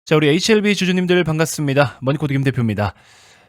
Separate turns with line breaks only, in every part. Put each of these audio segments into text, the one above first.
자, 우리 HLB 주주님들 반갑습니다. 머니코드 김 대표입니다.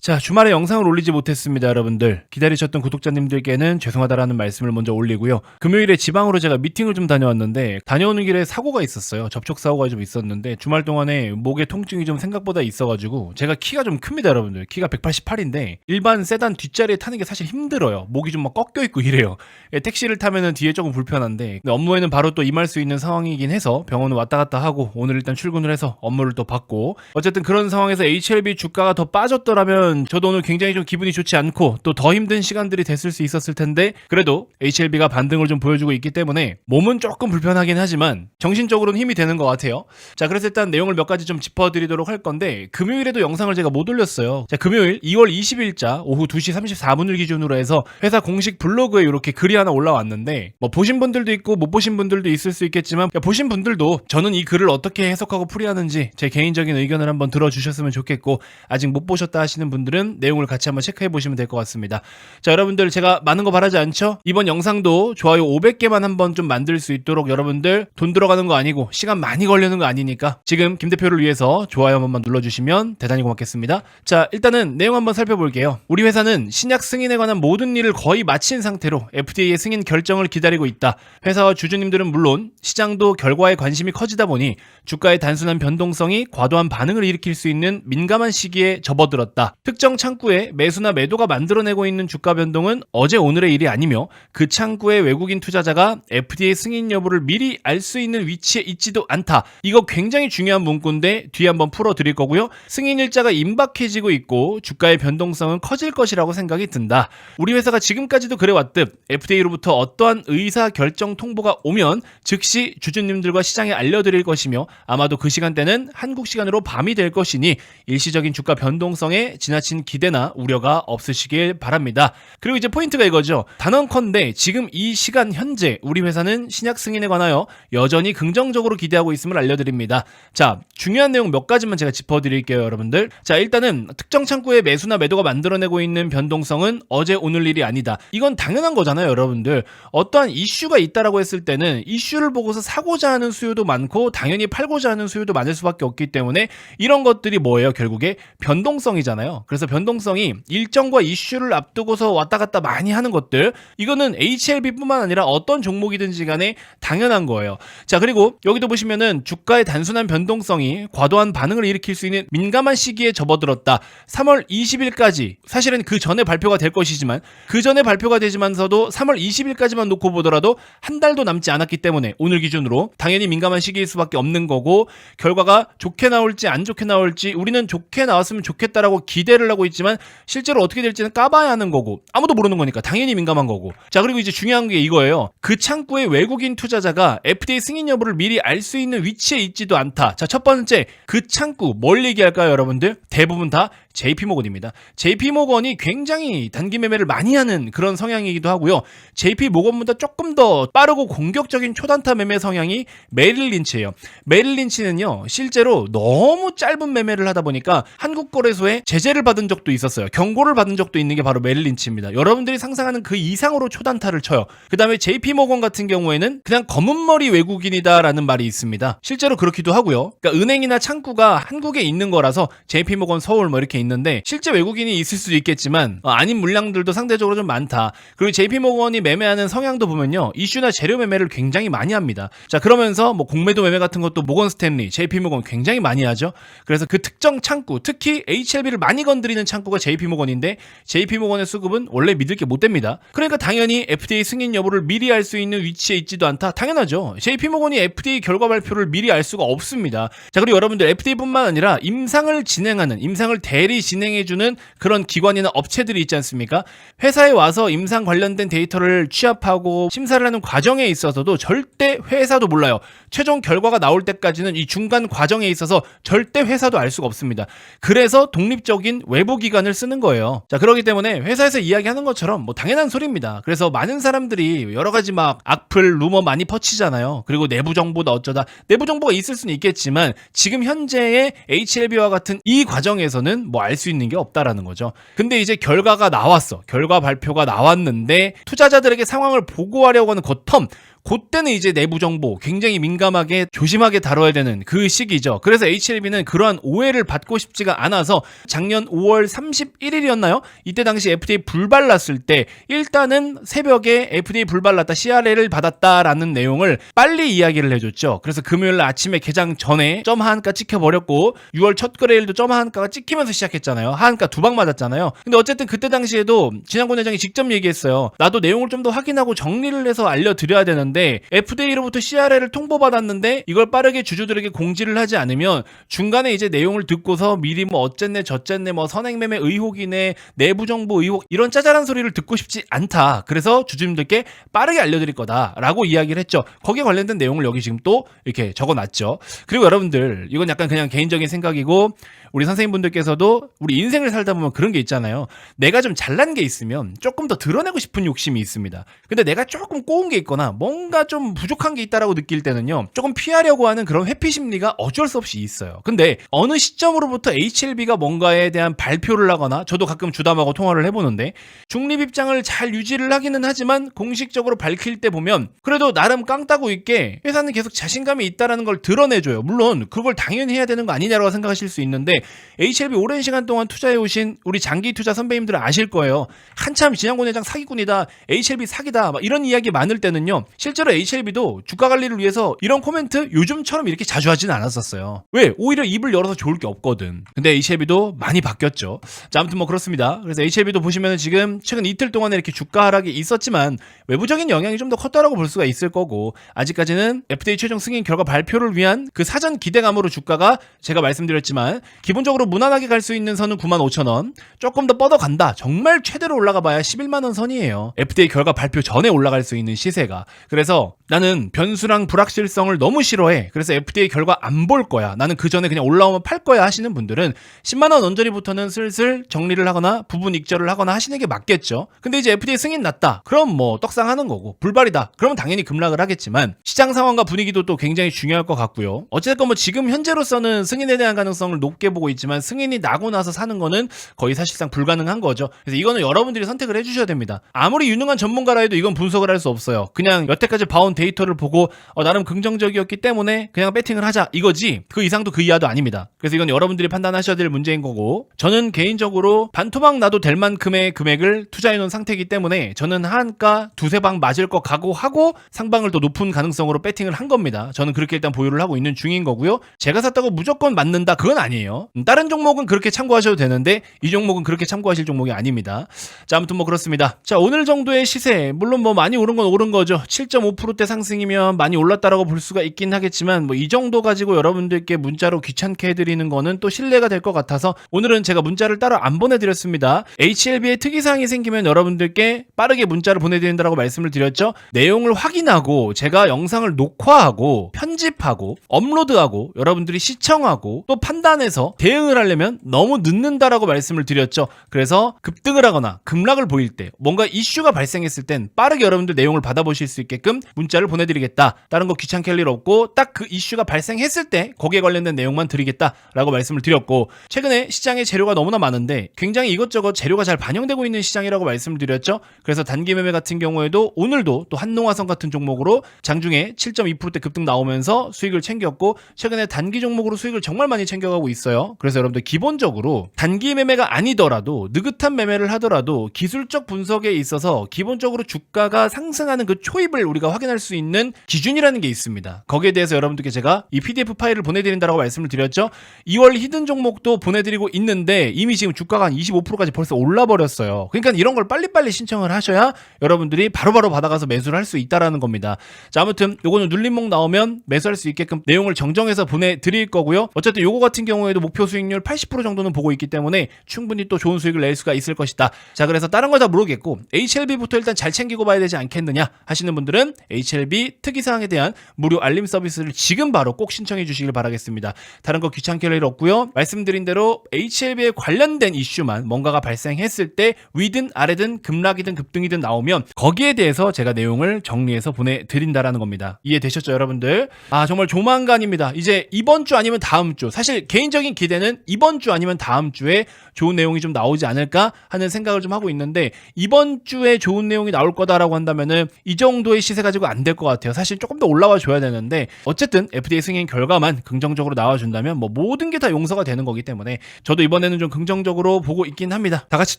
자, 주말에 영상을 올리지 못했습니다, 여러분들. 기다리셨던 구독자님들께는 죄송하다라는 말씀을 먼저 올리고요. 금요일에 지방으로 제가 미팅을 좀 다녀왔는데 다녀오는 길에 사고가 있었어요. 접촉 사고가 좀 있었는데 주말 동안에 목에 통증이 좀 생각보다 있어가지고 제가 키가 좀 큽니다, 여러분들. 키가 188인데 일반 세단 뒷자리에 타는 게 사실 힘들어요. 목이 좀 막 꺾여 있고 이래요. 택시를 타면은 뒤에 조금 불편한데 업무에는 바로 또 임할 수 있는 상황이긴 해서 병원을 왔다 갔다 하고 오늘 일단 출근을 해서 업무를 또 받고 어쨌든 그런 상황에서 HLB 주가가 더 빠졌더라면 저도 오늘 굉장히 좀 기분이 좋지 않고 또 더 힘든 시간들이 됐을 수 있었을 텐데 그래도 HLB가 반등을 좀 보여주고 있기 때문에 몸은 조금 불편하긴 하지만 정신적으로는 힘이 되는 것 같아요. 자, 그래서 일단 내용을 몇 가지 좀 짚어드리도록 할 건데 금요일에도 영상을 제가 못 올렸어요. 자, 금요일 2월 20일자 오후 2시 34분을 기준으로 해서 회사 공식 블로그에 이렇게 글이 하나 올라왔는데 뭐 보신 분들도 있고 못 보신 분들도 있을 수 있겠지만 보신 분들도 저는 이 글을 어떻게 해석하고 풀이하는지 제 개인적인 의견을 한번 들어주셨으면 좋겠고 아직 못 보셨다 하시는 분들은 내용을 같이 한번 체크해 보시면 될 것 같습니다. 자, 여러분들 제가 많은 거 바라지 않죠? 이번 영상도 좋아요 500개만 한번 좀 만들 수 있도록 여러분들 돈 들어가는 거 아니고 시간 많이 걸리는 거 아니니까 지금 김 대표를 위해서 좋아요 한번 눌러주시면 대단히 고맙겠습니다. 자, 일단은 내용 한번 살펴볼게요. 우리 회사는 신약 승인에 관한 모든 일을 거의 마친 상태로 FDA의 승인 결정을 기다리고 있다. 회사와 주주님들은 물론 시장도 결과에 관심이 커지다 보니 주가의 단순한 변동성이 과도한 반응을 일으킬 수 있는 민감한 시기에 접어들었다. 특정 창구에 매수나 매도가 만들어내고 있는 주가 변동은 어제 오늘의 일이 아니며 그 창구의 외국인 투자자가 FDA 승인 여부를 미리 알 수 있는 위치에 있지도 않다. 이거 굉장히 중요한 문구인데 뒤에 한번 풀어드릴 거고요. 승인 일자가 임박해지고 있고 주가의 변동성은 커질 것이라고 생각이 든다. 우리 회사가 지금까지도 그래왔듯 FDA로부터 어떠한 의사 결정 통보가 오면 즉시 주주님들과 시장에 알려드릴 것이며 아마도 그 시간대는 한국 시간으로 밤이 될 것이니 일시적인 주가 변동성에 지나친 기대나 우려가 없으시길 바랍니다. 그리고 이제 포인트가 이거죠. 단언컨대 지금 이 시간 현재 우리 회사는 신약 승인에 관하여 여전히 긍정적으로 기대하고 있음을 알려드립니다. 자, 중요한 내용 몇 가지만 제가 짚어드릴게요, 여러분들. 자, 일단은 특정 창구에 매수나 매도가 만들어내고 있는 변동성은 어제 오늘 일이 아니다. 이건 당연한 거잖아요, 여러분들. 어떠한 이슈가 있다라고 했을 때는 이슈를 보고서 사고자 하는 수요도 많고 당연히 팔고자 하는 수요도 많을 수밖에 없기 때문에 이런 것들이 뭐예요? 결국에 변동성이잖아요. 그래서 변동성이 일정과 이슈를 앞두고서 왔다 갔다 많이 하는 것들, 이거는 HLB뿐만 아니라 어떤 종목이든지 간에 당연한 거예요. 자, 그리고 여기도 보시면은 주가의 단순한 변동성이 과도한 반응을 일으킬 수 있는 민감한 시기에 접어들었다. 3월 20일까지 사실은 그 전에 발표가 될 것이지만 그 전에 발표가 되지만서도 3월 20일까지만 놓고 보더라도 한 달도 남지 않았기 때문에 오늘 기준으로 당연히 민감한 시기일 수밖에 없는 거고 결과가 좋게 나올지 안 좋게 나올지 우리는 좋게 나왔으면 좋겠다라고 기대를 하고 있지만 실제로 어떻게 될지는 까봐야 하는 거고 아무도 모르는 거니까 당연히 민감한 거고. 자, 그리고 이제 중요한 게 이거예요. 그 창구의 외국인 투자자가 FDA 승인 여부를 미리 알 수 있는 위치에 있지도 않다. 자, 첫 번째 그 창구 뭘 얘기할까요, 여러분들? 대부분 다 JP모건입니다. JP모건이 굉장히 단기 매매를 많이 하는 그런 성향이기도 하고요. JP모건보다 조금 더 빠르고 공격적인 초단타 매매 성향이 메릴 린치예요. 메릴 린치는요, 실제로 너무 짧은 매매를 하다 보니까 한국거래소에 제재를 받은 적도 있었어요. 경고를 받은 적도 있는 게 바로 메릴 린치입니다. 여러분들이 상상하는 그 이상으로 초단타를 쳐요. 그 다음에 JP모건 같은 경우에는 그냥 검은머리 외국인이다라는 말이 있습니다. 실제로 그렇기도 하고요. 그러니까 은행이나 창구가 한국에 있는 거라서 JP모건 서울 뭐 이렇게 있는데 실제 외국인이 있을 수도 있겠지만 아닌 물량들도 상대적으로 좀 많다. 그리고 JP모건이 매매하는 성향도 보면요, 이슈나 재료 매매를 굉장히 많이 합니다. 자, 그러면서 뭐 공매도 매매 같은 것도 모건 스탠리, JP모건 굉장히 많이 하죠. 그래서 그 특정 창구, 특히 HLB를 많이 건드리는 창구가 JP모건인데 JP모건의 수급은 원래 믿을 게 못 됩니다. 그러니까 당연히 FDA 승인 여부를 미리 알 수 있는 위치에 있지도 않다. 당연하죠. JP모건이 FDA 결과 발표를 미리 알 수가 없습니다. 자, 그리고 여러분들 FDA뿐만 아니라 임상을 진행하는, 임상을 대리 진행해주는 그런 기관이나 업체들이 있지 않습니까? 회사에 와서 임상 관련된 데이터를 취합하고 심사를 하는 과정에 있어서도 절대 회사도 몰라요. 최종 결과가 나올 때까지는 이 중간 과정에 있어서 절대 회사도 알 수가 없습니다. 그래서 독립적인 외부 기관을 쓰는 거예요. 자, 그렇기 때문에 회사에서 이야기하는 것처럼 뭐 당연한 소리입니다. 그래서 많은 사람들이 여러 가지 막 악플, 루머 많이 퍼치잖아요. 그리고 내부 정보다 어쩌다. 내부 정보가 있을 수는 있겠지만 지금 현재의 HLB와 같은 이 과정에서는 뭐 알 수 있는 게 없다라는 거죠. 근데 이제 결과가 나왔어. 결과 발표가 나왔는데 투자자들에게 상황을 보고하려고 하는 그 텀, 그때는 이제 내부 정보 굉장히 민감하게 조심하게 다뤄야 되는 그 시기죠. 그래서 HLB는 그러한 오해를 받고 싶지가 않아서 작년 5월 31일이었나요? 이때 당시 FDA 불발랐을 때 일단은 새벽에 FDA 불발랐다, CRL을 받았다라는 내용을 빨리 이야기를 해줬죠. 그래서 금요일 아침에 개장 전에 점 하한가 찍혀버렸고 6월 첫 거래일도 점 하한가가 찍히면서 시작했잖아요. 하한가 2방 맞았잖아요. 근데 어쨌든 그때 당시에도 진양권 회장이 직접 얘기했어요. 나도 내용을 좀 더 확인하고 정리를 해서 알려드려야 되는데 FDA로부터 CRL을 통보받았는데 이걸 빠르게 주주들에게 공지를 하지 않으면 중간에 이제 내용을 듣고서 미리 뭐 어쨌네 저쨌네 뭐 선행매매 의혹이네 내부정보 의혹 이런 짜잘한 소리를 듣고 싶지 않다. 그래서 주주님들께 빠르게 알려드릴 거다라고 이야기를 했죠. 거기에 관련된 내용을 여기 지금 또 이렇게 적어놨죠. 그리고 여러분들 이건 약간 그냥 개인적인 생각이고 우리 선생님분들께서도 우리 인생을 살다 보면 그런 게 있잖아요. 내가 좀 잘난 게 있으면 조금 더 드러내고 싶은 욕심이 있습니다. 근데 내가 조금 꼬운 게 있거나 뭔가 좀 부족한 게 있다라고 느낄 때는요. 조금 피하려고 하는 그런 회피 심리가 어쩔 수 없이 있어요. 근데 어느 시점으로부터 HLB가 뭔가에 대한 발표를 하거나 저도 가끔 주담하고 통화를 해보는데 중립 입장을 잘 유지를 하기는 하지만 공식적으로 밝힐 때 보면 그래도 나름 깡따구 있게 회사는 계속 자신감이 있다라는 걸 드러내줘요. 물론 그걸 당연히 해야 되는 거 아니냐라고 생각하실 수 있는데 HLB 오랜 시간 동안 투자해오신 우리 장기 투자 선배님들은 아실 거예요. 한참 진양권 회장 사기꾼이다, HLB 사기다 막 이런 이야기 많을 때는요. 실제로 HLB도 주가 관리를 위해서 이런 코멘트 요즘처럼 이렇게 자주 하지는 않았었어요. 왜? 오히려 입을 열어서 좋을 게 없거든. 근데 HLB도 많이 바뀌었죠. 자, 아무튼 뭐 그렇습니다. 그래서 HLB도 보시면은 지금 최근 이틀 동안에 이렇게 주가 하락이 있었지만 외부적인 영향이 좀 더 컸다라고 볼 수가 있을 거고 아직까지는 FDA 최종 승인 결과 발표를 위한 그 사전 기대감으로 주가가 제가 말씀드렸지만 기본적으로 무난하게 갈 수 있는 선은 95,000원, 조금 더 뻗어간다. 정말 최대로 올라가 봐야 110,000원 선이에요. FDA 결과 발표 전에 올라갈 수 있는 시세가. 그래서 나는 변수랑 불확실성을 너무 싫어해. 그래서 FDA 결과 안 볼 거야. 나는 그 전에 그냥 올라오면 팔 거야 하시는 분들은 100,000원 언저리부터는 슬슬 정리를 하거나 부분 익절을 하거나 하시는 게 맞겠죠. 근데 이제 FDA 승인 났다. 그럼 뭐 떡상하는 거고 불발이다. 그러면 당연히 급락을 하겠지만 시장 상황과 분위기도 또 굉장히 중요할 것 같고요. 어쨌든 뭐 지금 현재로서는 승인에 대한 가능성을 높게 보고 있지만 승인이 나고 나서 사는 거는 거의 사실상 불가능한 거죠. 그래서 이거는 여러분들이 선택을 해주셔야 됩니다. 아무리 유능한 전문가라 해도 이건 분석을 할 수 없어요. 그냥 여태까지 봐온 데이터를 보고 나름 긍정적이었기 때문에 그냥 배팅을 하자 이거지 그 이상도 그 이하도 아닙니다. 그래서 이건 여러분들이 판단하셔야 될 문제인 거고 저는 개인적으로 반토막 나도 될 만큼의 금액을 투자해놓은 상태이기 때문에 저는 하한가 두세 방 맞을 거 각오하고 상방을 더 높은 가능성으로 배팅을 한 겁니다. 저는 그렇게 일단 보유를 하고 있는 중인 거고요. 제가 샀다고 무조건 맞는다 그건 아니에요. 다른 종목은 그렇게 참고하셔도 되는데 이 종목은 그렇게 참고하실 종목이 아닙니다. 자, 아무튼 뭐 그렇습니다. 자, 오늘 정도의 시세 물론 뭐 많이 오른 건 오른 거죠. 7.5%대 상승이면 많이 올랐다라고 볼 수가 있긴 하겠지만 뭐 이 정도 가지고 여러분들께 문자로 귀찮게 해드리는 거는 또 신뢰가 될 것 같아서 오늘은 제가 문자를 따로 안 보내드렸습니다. HLB에 특이사항이 생기면 여러분들께 빠르게 문자를 보내드린다고 말씀을 드렸죠. 내용을 확인하고 제가 영상을 녹화하고 편집하고 업로드하고 여러분들이 시청하고 또 판단해서 대응을 하려면 너무 늦는다라고 말씀을 드렸죠. 그래서 급등을 하거나 급락을 보일 때 뭔가 이슈가 발생했을 땐 빠르게 여러분들 내용을 받아보실 수 있게끔 문자를 보내드리겠다. 다른 거 귀찮게 할 일 없고 딱 그 이슈가 발생했을 때 거기에 관련된 내용만 드리겠다라고 말씀을 드렸고 최근에 시장에 재료가 너무나 많은데 굉장히 이것저것 재료가 잘 반영되고 있는 시장이라고 말씀을 드렸죠. 그래서 단기 매매 같은 경우에도 오늘도 또 한농화성 같은 종목으로 장중에 7.2%대 급등 나오면서 수익을 챙겼고 최근에 단기 종목으로 수익을 정말 많이 챙겨가고 있어요. 그래서 여러분들 기본적으로 단기 매매가 아니더라도 느긋한 매매를 하더라도 기술적 분석에 있어서 기본적으로 주가가 상승하는 그 초입을 우리가 확인할 수 있는 기준이라는 게 있습니다. 거기에 대해서 여러분들께 제가 이 PDF 파일을 보내드린다고 말씀을 드렸죠. 2월 히든 종목도 보내드리고 있는데 이미 지금 주가가 한 25%까지 벌써 올라버렸어요. 그러니까 이런 걸 빨리빨리 신청을 하셔야 여러분들이 바로바로 받아가서 매수를 할 수 있다라는 겁니다. 자, 아무튼 요거는 눌림목 나오면 매수할 수 있게끔 내용을 정정해서 보내드릴 거고요. 어쨌든 요거 같은 경우에도 목표 수익률 80% 정도는 보고 있기 때문에 충분히 또 좋은 수익을 낼 수가 있을 것이다. 자, 그래서 다른 거 다 모르겠고 HLB부터 일단 잘 챙기고 봐야 되지 않겠느냐 하시는 분들은 HLB 특이사항에 대한 무료 알림 서비스를 지금 바로 꼭 신청해 주시길 바라겠습니다. 다른 거 귀찮게 할 일 없고요. 말씀드린 대로 HLB에 관련된 이슈만 뭔가가 발생했을 때 위든 아래든 급락이든 급등이든 나오면 거기에 대해서 제가 내용을 정리해서 보내드린다라는 겁니다. 이해되셨죠 여러분들? 아, 정말 조만간입니다. 이제 이번 주 아니면 다음 주, 사실 개인적인 기대는 이번 주 아니면 다음 주에 좋은 내용이 좀 나오지 않을까 하는 생각을 좀 하고 있는데 이번 주에 좋은 내용이 나올 거다라고 한다면은 이 정도의 시세 가지고 안 안 될 것 같아요. 사실 조금 더 올라와 줘야 되는데 어쨌든 FDA 승인 결과만 긍정적으로 나와준다면 뭐 모든 게 다 용서가 되는 거기 때문에 저도 이번에는 좀 긍정적으로 보고 있긴 합니다. 다 같이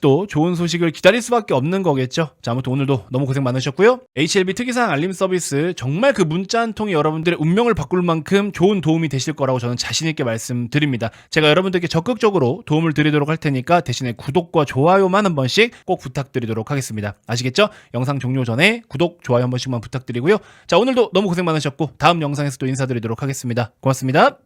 또 좋은 소식을 기다릴 수밖에 없는 거겠죠. 자, 아무튼 오늘도 너무 고생 많으셨고요. HLB 특이사항 알림 서비스 정말 그 문자 한 통이 여러분들의 운명을 바꿀 만큼 좋은 도움이 되실 거라고 저는 자신 있게 말씀드립니다. 제가 여러분들께 적극적으로 도움을 드리도록 할 테니까 대신에 구독과 좋아요만 한 번씩 꼭 부탁드리도록 하겠습니다. 아시겠죠? 영상 종료 전에 구독, 좋아요 한 번씩만 부탁드리고요. 자, 오늘도 너무 고생 많으셨고 다음 영상에서 또 인사드리도록 하겠습니다. 고맙습니다.